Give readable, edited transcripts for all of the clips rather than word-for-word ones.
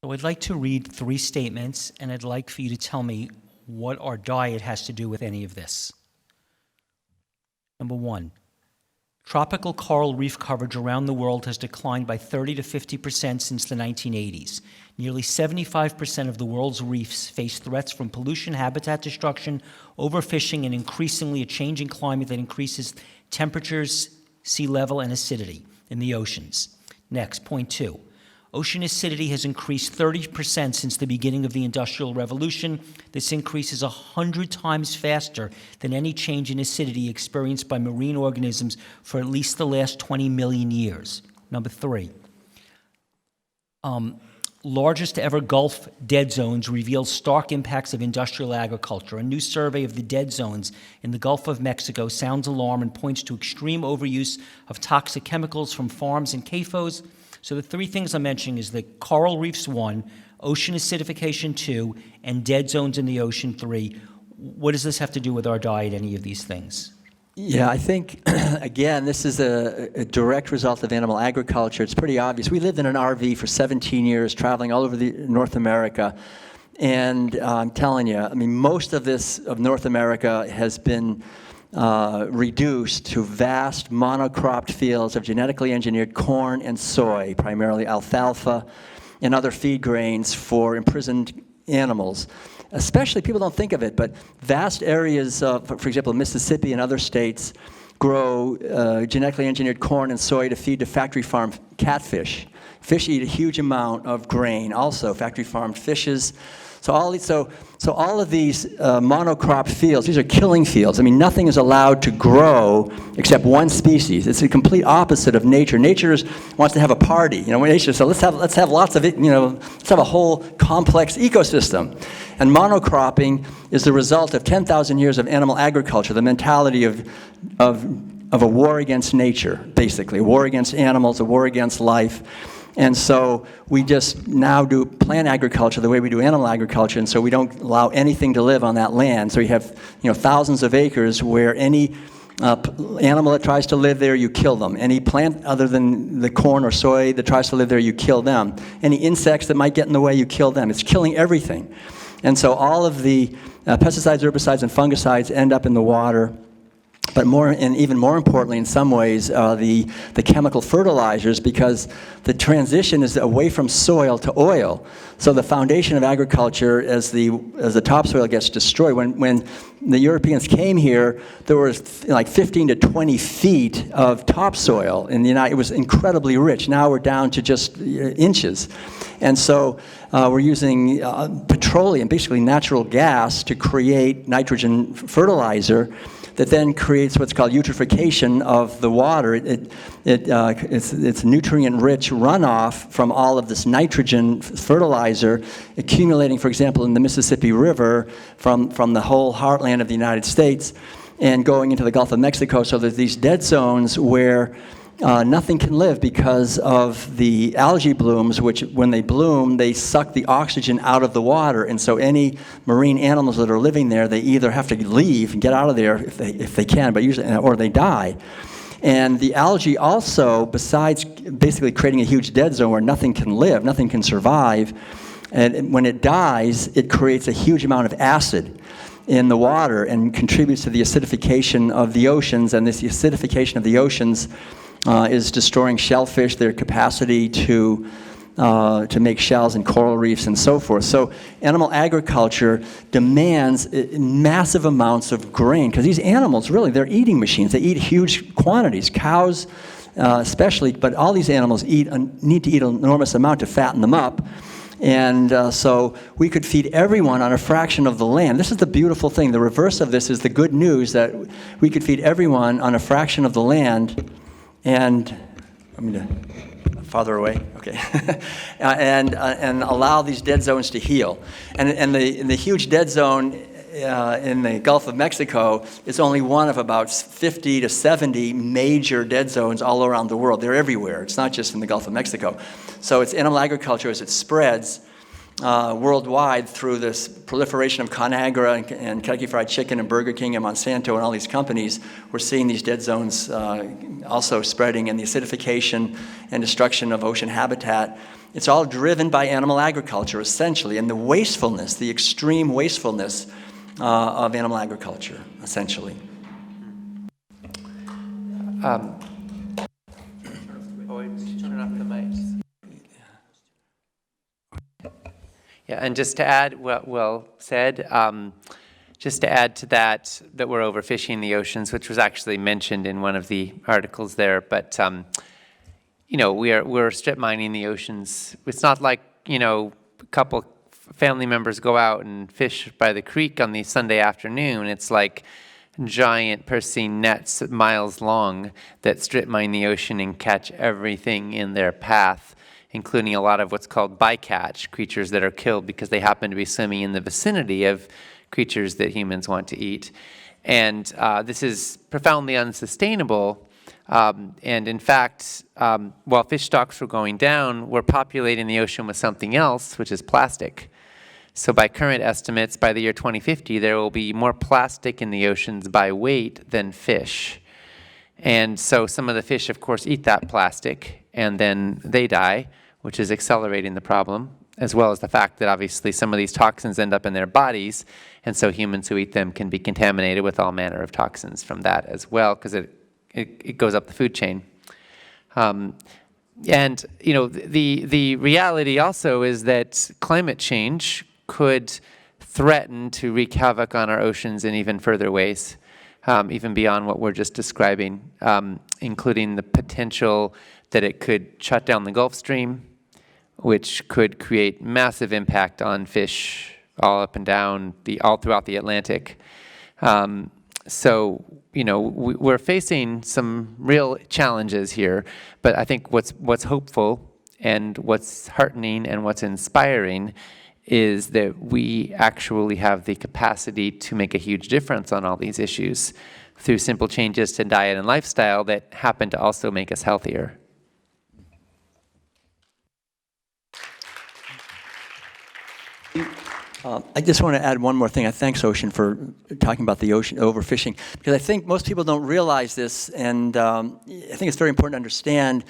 So I'd like to read 3 statements, and I'd like for you to tell me what our diet has to do with any of this. Number 1, tropical coral reef coverage around the world has declined by 30 to 50% since the 1980s. Nearly 75% of the world's reefs face threats from pollution, habitat destruction, overfishing, and increasingly a changing climate that increases temperatures, sea level, and acidity in the oceans. Next, point 2. Ocean acidity has increased 30% since the beginning of the Industrial Revolution. This increase is 100 times faster than any change in acidity experienced by marine organisms for at least the last 20 million years. Number 3, largest ever Gulf dead zones reveal stark impacts of industrial agriculture. A new survey of the dead zones in the Gulf of Mexico sounds alarm and points to extreme overuse of toxic chemicals from farms and CAFOs. So the 3 things I'm mentioning is the coral reefs 1, ocean acidification 2, and dead zones in the ocean 3. What does this have to do with our diet, any of these things? Yeah, I think, again, this is a direct result of animal agriculture. It's pretty obvious. We lived in an RV for 17 years, traveling all over North America. And I'm telling you, I mean, most of North America has been reduced to vast monocropped fields of genetically engineered corn and soy, primarily alfalfa and other feed grains for imprisoned animals. Especially, people don't think of it, but vast areas, for example, Mississippi and other states grow genetically engineered corn and soy to feed to factory farm catfish. Fish eat a huge amount of grain, also factory farmed fishes. So all of these monocrop fields, these are killing fields. I mean, nothing is allowed to grow except one species. It's the complete opposite of nature. Nature wants to have a party. You know, when nature says, let's have lots of it. You know, let's have a whole complex ecosystem. And monocropping is the result of 10,000 years of animal agriculture. The mentality of a war against nature, basically, a war against animals, a war against life. And so we just now do plant agriculture the way we do animal agriculture, and so we don't allow anything to live on that land. So you have, thousands of acres where any animal that tries to live there, you kill them. Any plant other than the corn or soy that tries to live there, you kill them. Any insects that might get in the way, you kill them. It's killing everything. And so all of the pesticides, herbicides, and fungicides end up in the water. But even more importantly, in some ways, the chemical fertilizers, because the transition is away from soil to oil. So the foundation of agriculture, as the topsoil gets destroyed, when the Europeans came here, there was like 15 to 20 feet of topsoil in the United. It was incredibly rich. Now we're down to just inches, and so we're using petroleum, basically natural gas, to create nitrogen fertilizer that then creates what's called eutrophication of the water. It's nutrient-rich runoff from all of this nitrogen fertilizer accumulating, for example, in the Mississippi River from the whole heartland of the United States and going into the Gulf of Mexico. So there's these dead zones where nothing can live because of the algae blooms, which when they bloom, they suck the oxygen out of the water. And so any marine animals that are living there, they either have to leave and get out of there if they can, but usually, or they die. And the algae also, besides basically creating a huge dead zone where nothing can live, nothing can survive, and when it dies, it creates a huge amount of acid in the water and contributes to the acidification of the oceans. And this acidification of the oceans is destroying shellfish, their capacity to make shells and coral reefs and so forth. So animal agriculture demands massive amounts of grain, because these animals, really, they're eating machines. They eat huge quantities. Cows especially, but all these animals need to eat an enormous amount to fatten them up. And so we could feed everyone on a fraction of the land. This is the beautiful thing. The reverse of this is the good news, that we could feed everyone on a fraction of the land. And I'm going to farther away, okay, and allow these dead zones to heal. And the huge dead zone in the Gulf of Mexico is only one of about 50 to 70 major dead zones all around the world. They're everywhere. It's not just in the Gulf of Mexico. So it's animal agriculture as it spreads worldwide through this proliferation of ConAgra and Kentucky Fried Chicken and Burger King and Monsanto and all these companies. We're seeing these dead zones also spreading, and the acidification and destruction of ocean habitat It's all driven by animal agriculture, essentially, and the wastefulness, the extreme wastefulness of animal agriculture, essentially. Turn off the mics. Yeah, and just to add, well said, just to add to that we're overfishing the oceans, which was actually mentioned in one of the articles there, but you know, we're strip mining the oceans. It's not like, you know, a couple family members go out and fish by the creek on the Sunday afternoon. It's like giant purse-seine nets miles long that strip mine the ocean and catch everything in their path, including a lot of what's called bycatch, creatures that are killed because they happen to be swimming in the vicinity of creatures that humans want to eat. And this is profoundly unsustainable. And in fact, while fish stocks were going down, we're populating the ocean with something else, which is plastic. So by current estimates, by the year 2050, there will be more plastic in the oceans by weight than fish. And so some of the fish, of course, eat that plastic, and then they die, which is accelerating the problem, as well as the fact that obviously some of these toxins end up in their bodies, and so humans who eat them can be contaminated with all manner of toxins from that as well, because it goes up the food chain. And you know, the reality also is that climate change could threaten to wreak havoc on our oceans in even further ways, even beyond what we're just describing, including the potential that it could shut down the Gulf Stream, which could create massive impact on fish all up and down, all throughout the Atlantic. So, you know, we're facing some real challenges here, but I think what's hopeful and what's heartening and what's inspiring is that we actually have the capacity to make a huge difference on all these issues through simple changes to diet and lifestyle that happen to also make us healthier. I just want to add one more thing. I thanks Ocean for talking about the ocean overfishing, because I think most people don't realize this, and I think it's very important to understand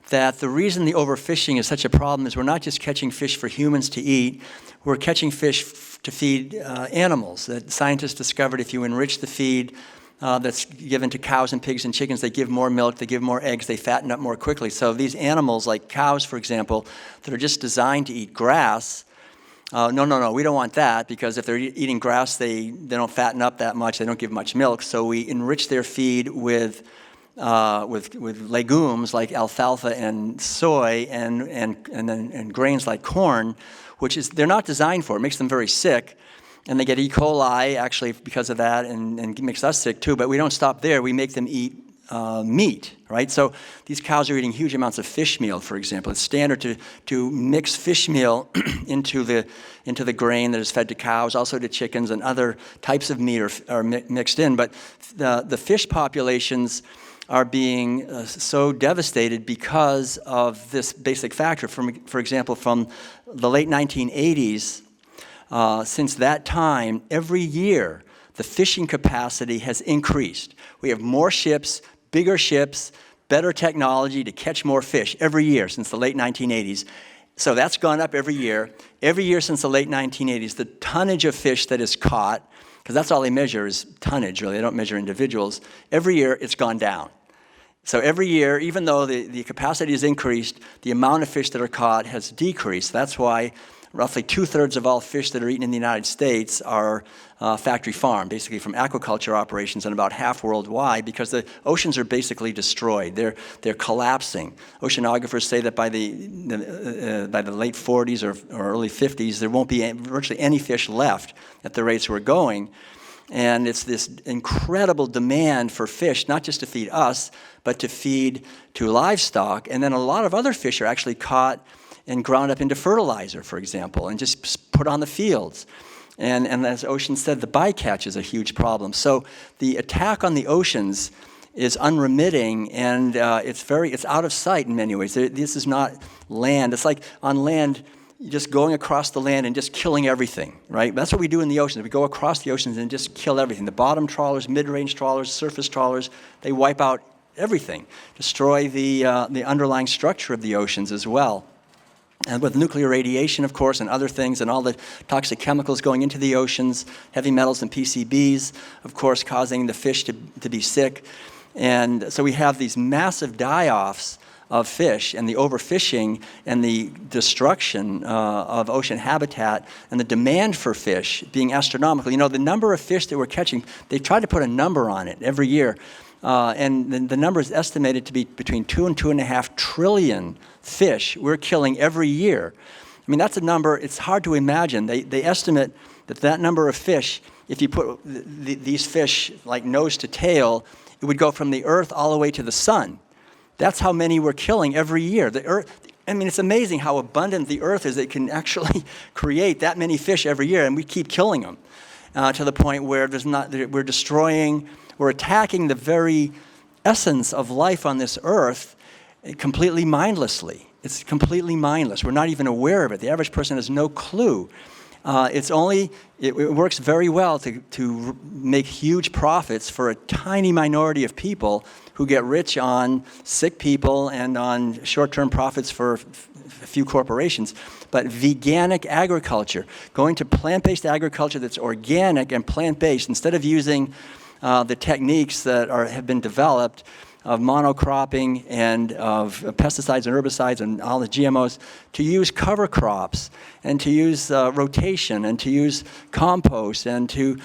that the reason the overfishing is such a problem is we're not just catching fish for humans to eat, we're catching fish to feed animals. That scientists discovered if you enrich the feed that's given to cows and pigs and chickens, they give more milk, they give more eggs, they fatten up more quickly. So these animals, like cows, for example, that are just designed to eat grass, no, we don't want that, because if they're eating grass, they don't fatten up that much, they don't give much milk. So we enrich their feed with legumes like alfalfa and soy and grains like corn, which is they're not designed for. It makes them very sick, and they get E. coli actually because of that, and makes us sick too. But we don't stop there. We make them eat meat, right? So these cows are eating huge amounts of fish meal, for example. It's standard to mix fish meal into the grain that is fed to cows, also to chickens, and other types of meat are mixed in. But the fish populations are being so devastated because of this basic factor. For example, from the late 1980s, since that time, every year, the fishing capacity has increased. We have more ships, bigger ships, better technology to catch more fish every year since the late 1980s. So that's gone up every year. Every year since the late 1980s, the tonnage of fish that is caught, because that's all they measure is tonnage, really. They don't measure individuals. Every year, it's gone down. So every year, even though the capacity has increased, the amount of fish that are caught has decreased. That's why roughly 2/3 of all fish that are eaten in the United States are factory farm, basically from aquaculture operations, and about half worldwide, because the oceans are basically destroyed. They're collapsing. Oceanographers say that by the late 40s or early 50s, there won't be virtually any fish left at the rates we're going. And it's this incredible demand for fish, not just to feed us, but to feed to livestock. And then a lot of other fish are actually caught and ground up into fertilizer, for example, and just put on the fields. And as Ocean said, the bycatch is a huge problem. So the attack on the oceans is unremitting, and it's out of sight in many ways. This is not land. It's like on land, just going across the land and just killing everything, right? That's what we do in the oceans. We go across the oceans and just kill everything. The bottom trawlers, mid-range trawlers, surface trawlers, they wipe out everything, destroy the underlying structure of the oceans as well. And with nuclear radiation, of course, and other things, and all the toxic chemicals going into the oceans, heavy metals and PCBs, of course, causing the fish to be sick. And so we have these massive die-offs of fish, and the overfishing and the destruction of ocean habitat, and the demand for fish being astronomical. You know, the number of fish that we're catching, they've tried to put a number on it every year. And the number is estimated to be between 2 and 2.5 trillion fish we're killing every year. I mean, that's a number, it's hard to imagine. They estimate that number of fish, if you put these fish like nose to tail, it would go from the earth all the way to the sun. That's how many we're killing every year. The earth, I mean, it's amazing how abundant the earth is. It can actually create that many fish every year, and we keep killing them to the point where we're destroying, we're attacking the very essence of life on this earth completely mindlessly. It's completely mindless. We're not even aware of it. The average person has no clue. It works very well to make huge profits for a tiny minority of people who get rich on sick people and on short-term profits for a few corporations. But veganic agriculture, going to plant-based agriculture that's organic and plant-based, instead of using the techniques that have been developed of monocropping and of pesticides and herbicides and all the GMOs, to use cover crops and to use rotation and to use compost and to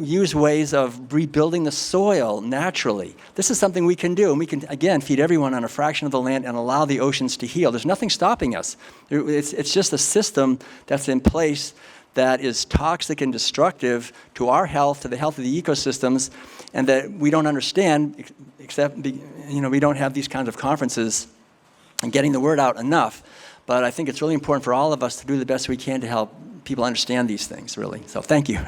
use ways of rebuilding the soil naturally. This is something we can do, and we can, again, feed everyone on a fraction of the land and allow the oceans to heal. There's nothing stopping us. It's just a system that's in place that is toxic and destructive to our health, to the health of the ecosystems, and that we don't understand, except, we don't have these kinds of conferences and getting the word out enough. But I think it's really important for all of us to do the best we can to help people understand these things, really. So thank you.